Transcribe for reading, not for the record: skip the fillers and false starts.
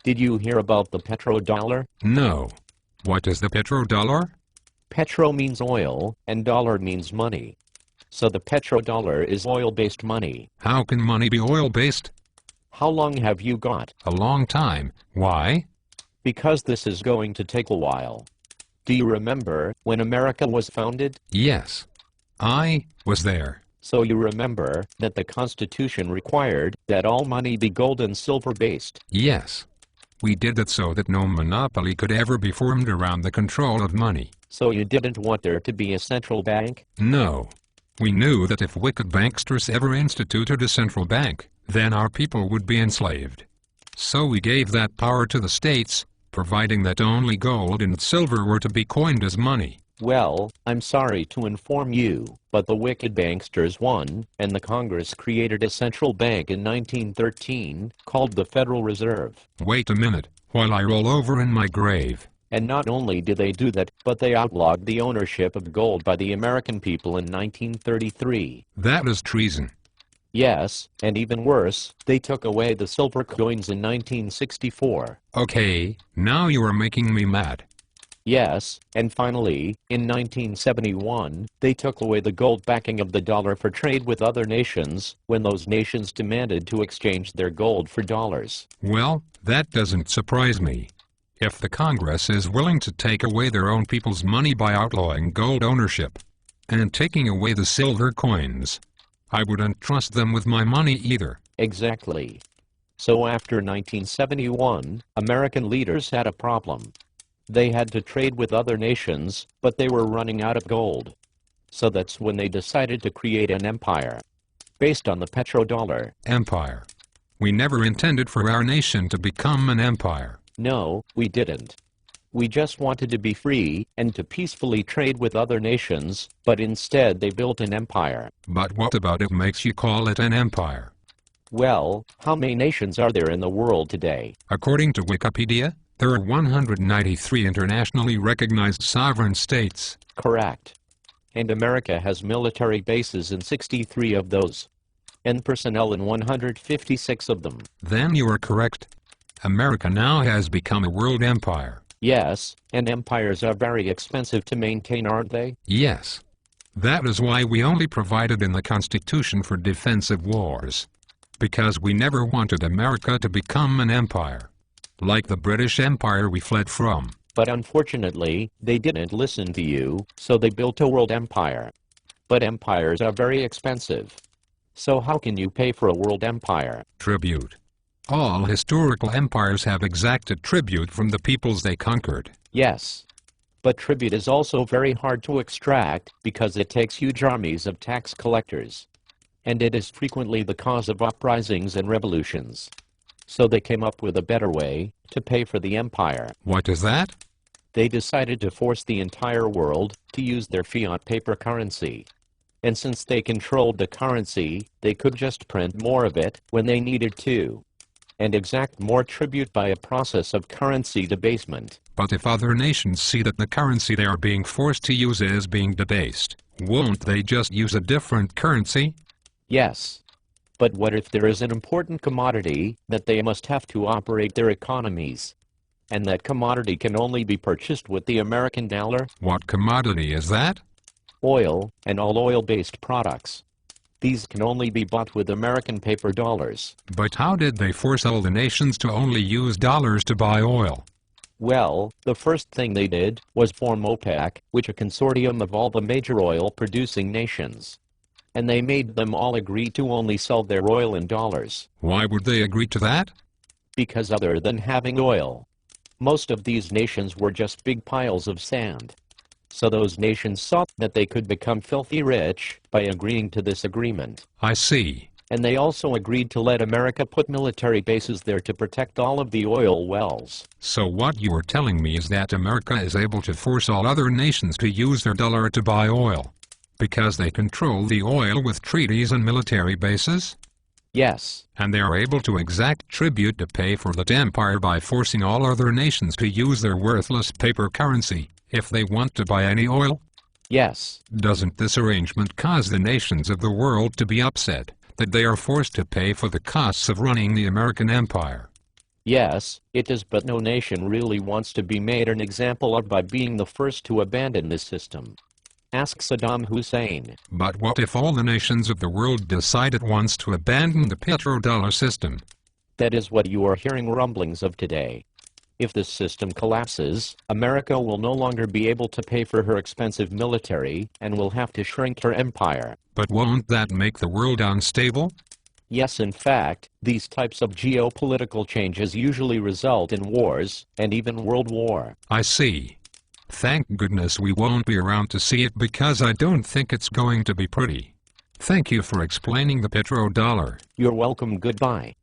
Did you hear about the petrodollar? No. What is the petrodollar? Petro means oil, and dollar means money. So the petrodollar is oil-based money. How can money be oil-based? How long have you got? A long time. Why? Because this is going to take a while. Do you remember when America was founded? Yes. I was there. So you remember that the Constitution required that all money be gold and silver-based. Yes. We did that so that no monopoly could ever be formed around the control of money. So you didn't want there to be a central bank? No. We knew that if wicked banksters ever instituted a central bank, then our people would be enslaved. So we gave that power to the states, providing that only gold and silver were to be coined as money. Well, I'm sorry to inform you, but the wicked banksters won, and the Congress created a central bank in 1913, called the Federal Reserve. Wait a minute, while I roll over in my grave. And not only did they do that, but they outlawed the ownership of gold by the American people in 1933. That is treason. Yes, and even worse, they took away the silver coins in 1964. Okay, now you are making me mad. Yes, and finally, in 1971, they took away the gold backing of the dollar for trade with other nations, when those nations demanded to exchange their gold for dollars. Well, that doesn't surprise me. If the Congress is willing to take away their own people's money by outlawing gold ownership and taking away the silver coins, I wouldn't trust them with my money either. Exactly. So after 1971, American leaders had a problem. They had to trade with other nations, but they were running out of gold. So that's when they decided to create an empire, based on the petrodollar. Empire. We never intended for our nation to become an empire. No, we didn't. We just wanted to be free, and to peacefully trade with other nations, but instead they built an empire. But what about it makes you call it an empire? Well, how many nations are there in the world today? According to Wikipedia, there are 193 internationally recognized sovereign states. Correct. And America has military bases in 63 of those, and personnel in 156 of them. Then you are correct. America now has become a world empire. Yes, and empires are very expensive to maintain, aren't they? Yes. That is why we only provided in the Constitution for defensive wars. Because we never wanted America to become an empire, like the British Empire we fled from. But unfortunately, they didn't listen to you, so they built a world empire. But empires are very expensive. So how can you pay for a world empire? Tribute. All historical empires have exacted tribute from the peoples they conquered. Yes. But tribute is also very hard to extract because it takes huge armies of tax collectors. And it is frequently the cause of uprisings and revolutions. So they came up with a better way to pay for the empire. What is that? They decided to force the entire world to use their fiat paper currency. And since they controlled the currency, they could just print more of it when they needed to, and exact more tribute by a process of currency debasement. But if other nations see that the currency they are being forced to use is being debased, won't they just use a different currency? Yes. But what if there is an important commodity that they must have to operate their economies? And that commodity can only be purchased with the American dollar? What commodity is that? Oil, and all oil-based products. These can only be bought with American paper dollars. But how did they force all the nations to only use dollars to buy oil? Well, the first thing they did was form OPEC, which is a consortium of all the major oil-producing nations. And they made them all agree to only sell their oil in dollars. Why would they agree to that? Because other than having oil, most of these nations were just big piles of sand. So those nations thought that they could become filthy rich by agreeing to this agreement. I see. And they also agreed to let America put military bases there to protect all of the oil wells. So what you are telling me is that America is able to force all other nations to use their dollar to buy oil, because they control the oil with treaties and military bases? Yes. And they are able to exact tribute to pay for that empire by forcing all other nations to use their worthless paper currency if they want to buy any oil? Yes. Doesn't this arrangement cause the nations of the world to be upset that they are forced to pay for the costs of running the American empire? Yes, it is, but no nation really wants to be made an example of by being the first to abandon this system. Ask Saddam Hussein. But what if all the nations of the world decide at once to abandon the petrodollar system? That is what you are hearing rumblings of today. If this system collapses, America will no longer be able to pay for her expensive military and will have to shrink her empire. But won't that make the world unstable? Yes, in fact, these types of geopolitical changes usually result in wars, and even World War. I see. Thank goodness we won't be around to see it, because I don't think it's going to be pretty. Thank you for explaining the petrodollar. You're welcome. Goodbye.